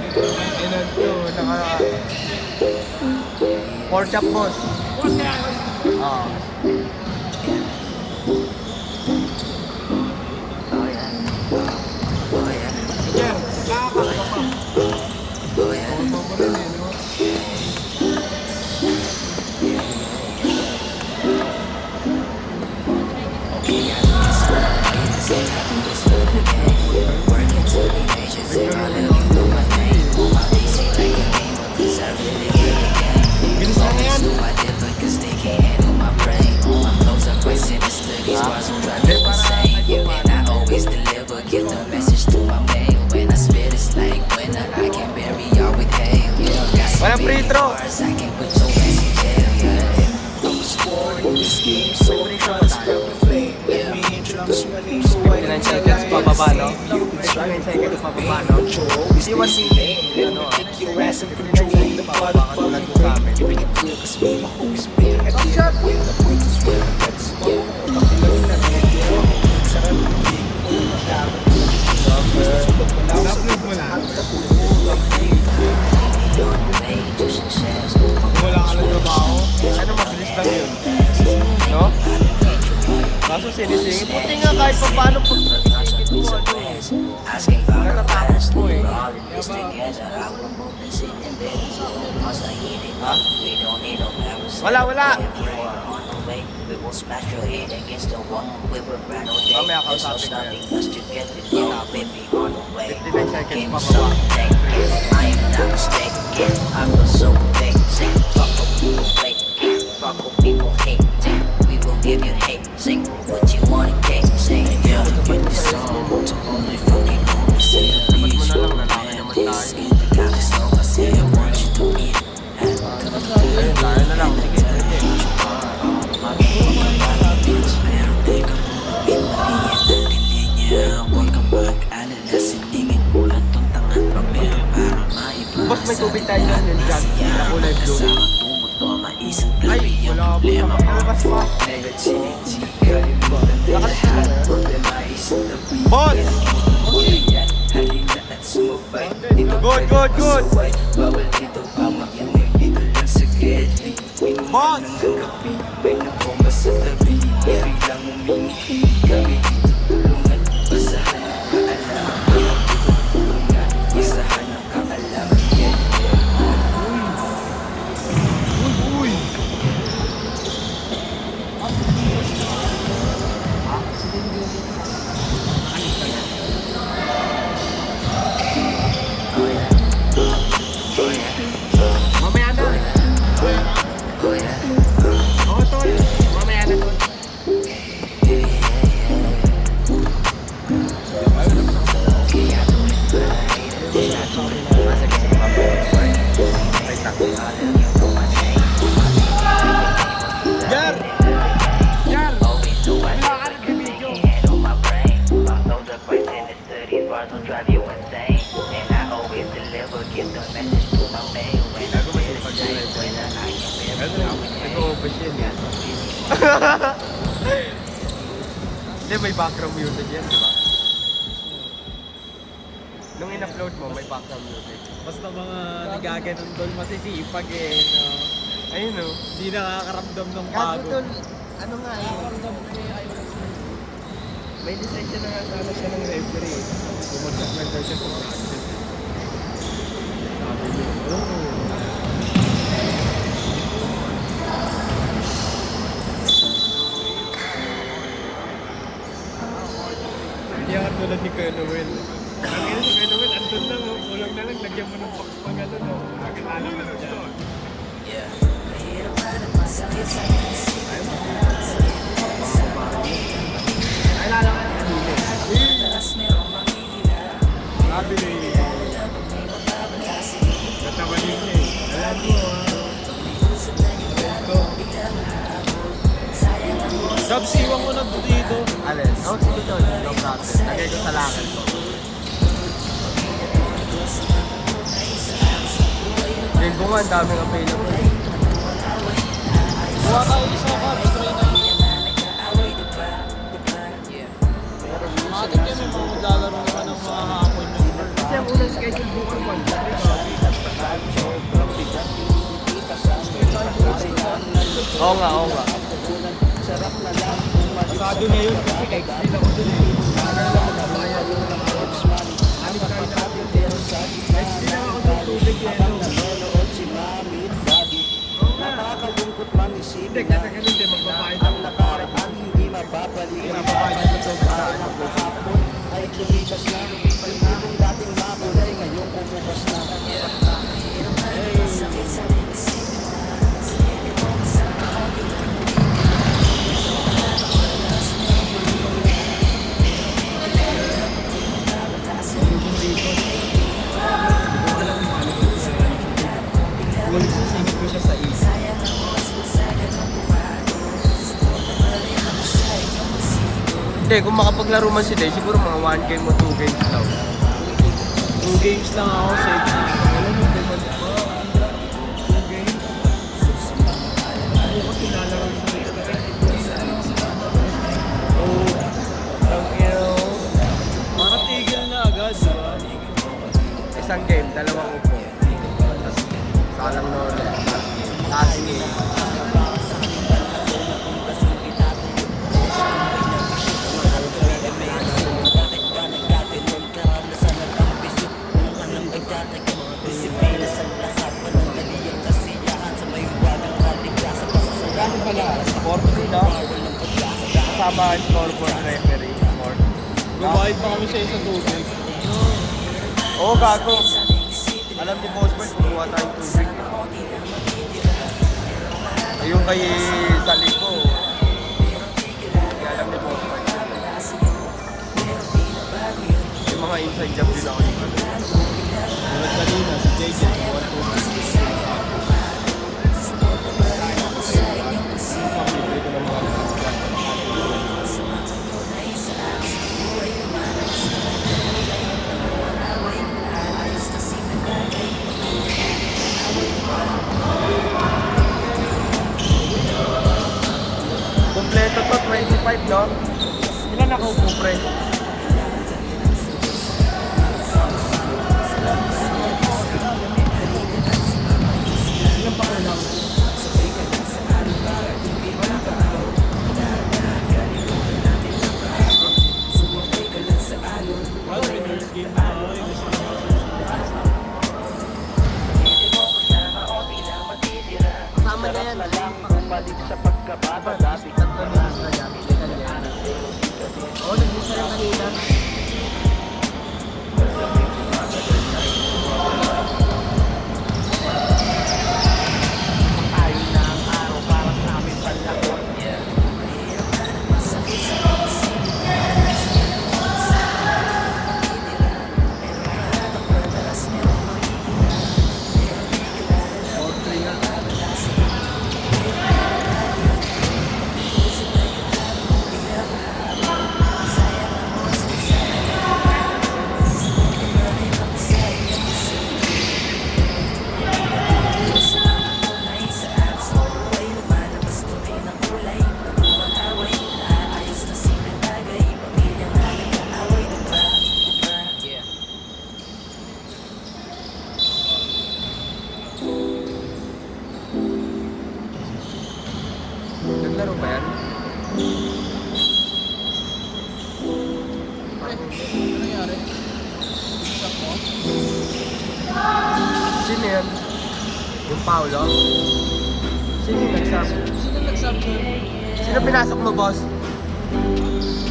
Ilan to, pork chop boss. Oo. Walang free throw. 9 seconds pababa, no? 9 seconds pababa, no? Hindi 1 minute. Ano? Pababa ka tulad mo sa amin. Top shot! Upload mo lang. Wala ka lang trabaho. Ano, mabilis lang yun. No? Kaso sinisingin. Puti nga kahit pa paano pag sinisingin mo, ano eh. Natatapos mo eh. Ha? Wala, wala! Mamaya kausapin ko yan. 59 seconds pa baba. Fuck what people hate, we will give you hate. Sing what you wanna get, sing. Yeah, get this song to all my fucking homies. Say a beach, got this song, I say I want you to eat. Ayun, tayo na lang. Sige, sige. Boss, may tubig tayo dyan. Yung jug na kulay blue. Ay, wala po. Nakakalabas pa. Boss! Good, good, good! Boss! Mamaya na. Oo, tol. Mamaya na, tol. Jar! Jar! Wala ka rin video. Don't drive you insane, and I always deliver. Give the message to my main when I feel the same. When I can Nag-o-open yun yan. Hindi, may background music yan, di ba? Nung in-upload mo, may background music. Basta mga nagaganon doon, masisipag eh. No? Ayun o. Hindi nakakaramdam ng Gago pagod. tol. Ano nga eh. May lisensya na nga sana siya ng referee. Bumagsak lang daw siya sa practice. Sabi niya, Hindi ako tulad ni Kuya Noel. Ang ina si Kuya Noel, andun lang o. Kulang na lang, lagyan mo ng box pag ano no. Nakilala mo na dyan. Nakilala ka na. Sabi ni natawanin niya eh. Alam mo Gabs, iwan ko na dito. Alin? Oh, sige tol. No problem. Lagay ko sa lakad ko. Game ko nga, ang daming available. Buha tayo isa ka, try na yun. Matik yan yung mga maglalaro naman ng mga hapon yun. Kasi ang unang schedule bukas 1, di ba? Oo nga, oo nga. Pasado na yun kasi exit ako dun eh. Tagal lang magbabayad. Alit kayo na ako yun. Exit lang ako dun tubig yelo. Hindi, kasi ganun din magbabayad ako. Pinapabayad ako sa upahan. Singit ko siya sa isa. Hindi, kung makapaglaro man si Day, siguro mga 1 game o 2 games daw. 2 games lang ako sa exit. Alam mo, di ba? 2 games. Ako kasi lalaro sa Oh, ang ino. makatigil na agad, di ba? Isang game, dalawang upo. Tapos, salang na ulit. Last game. Kano pala? 40, no? Kasama ang scoreboard referee. Babayad pa kami sa isang tubig. Oo, gago. Alam ni Boss Bert, kumuha tayong tubig. Ayun kay Saling ko. Hindi alam ni Boss Bert. Yung mga inside job din ako yung ano. Ulat kanina, si JJ, buwan tubig. Pamili ko ng mga kompleto to, 25, no? Ilan ako po, pre? Ilan pa ko lang? Well, winners game na ako. Kasama na yan. Balik sa pagkabata, dati tatlo minutes na yan. Oo, nag-miss na yan kanina. Tayo na ang araw para sa amin palakot. Naglaro ba yan? Ano nangyari? Isak mo? Sino yan? Yung Paolo? Sino yung nag-sub? Sino nag-sub sa'yo? Sino pinasok mo, boss?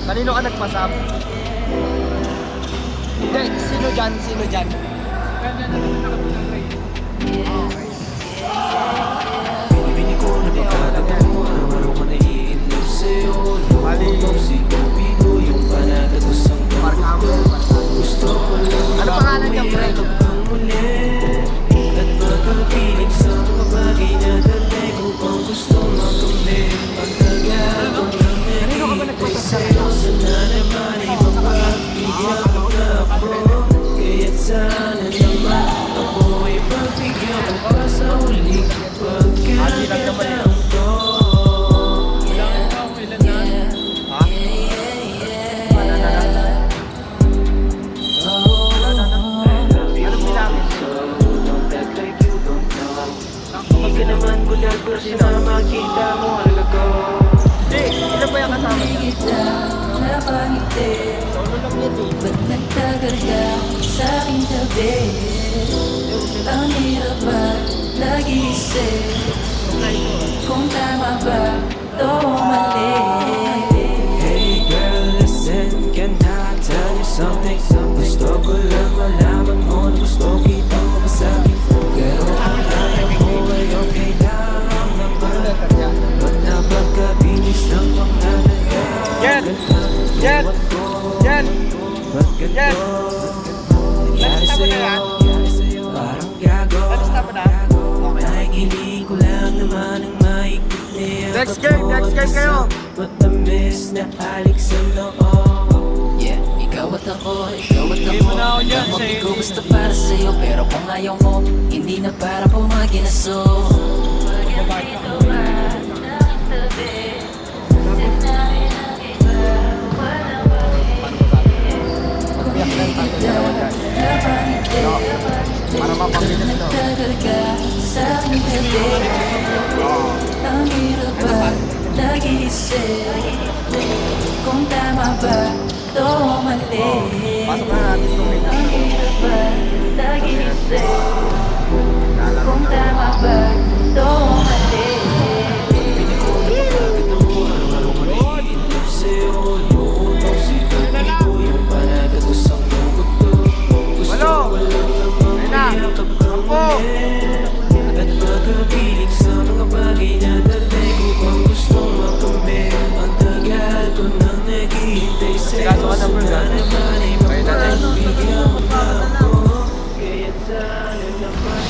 Kanino ka nagpasab? Hindi, sino dyan? Sino dyan? Kanya na naman nakabilang rate. Pinig ko na pagkakataon, araw-araw ko naiinlove sa'yo. Mali. Toxico, pigo, yung panagatusang gusto ko lang. Ano pangalan niya, pre? Ang muli at makapiling sa mga bagay na dati ko pang gusto makamit. Pagtagal ko lang nagkikita sa'yo, sana naman ay mapagbigyan mo na ako. Kaya't sana naman ako ay pagbigyan mo pa sa huli pagkakataon ko. Kailangan ka kung ilan na. Ha? Wala na lang. Wala na lang. Ano pinamit? Hindi ka naman bulag pero sinama kita mo Solo lang yan eh. Ba't nagtagal ka sa aking tabi? Ang hirap ba nag-iisip kung tama ba ito o mali? Hey girl, listen, can I tell you something? Gusto ko lang malaman mo na gusto kitang mapasakin. Pero ang ayaw mo ay okay lang naman. Ba't napagkabinis ng pangalan ka? Yan! Yan! Yan! Yan! Nangyari sa'yo, parang gago. Basta mo na? Nakikinig ko lang naman ang maikot niya. Next game kayo! Matamis na halik sa loob. Yeah, ikaw at ako. Game mo na ako dyan, Hindi ko sa'yo. gusto para sa'yo, pero kung ayaw mo, hindi na para pumaginaso. Para mapabilis to. Nagtagal ka sa aking tabi. Ang hirap ba nag-iisip kung tama ba ito o mali? Pasok na natin itong may Ang hirap ba nag-iisip kung tama ba ito o mali? Walo! Ayun na! Sampo! At pagkapiling sa mga bagay na dati ko pang gustong makamit. Ang tagal ko nang naghihintay sa'yo. Kaso ka na, bro, Sana ha? naman ay Kaya natin. mapagbigyan mo pa ako. Kaya sana naman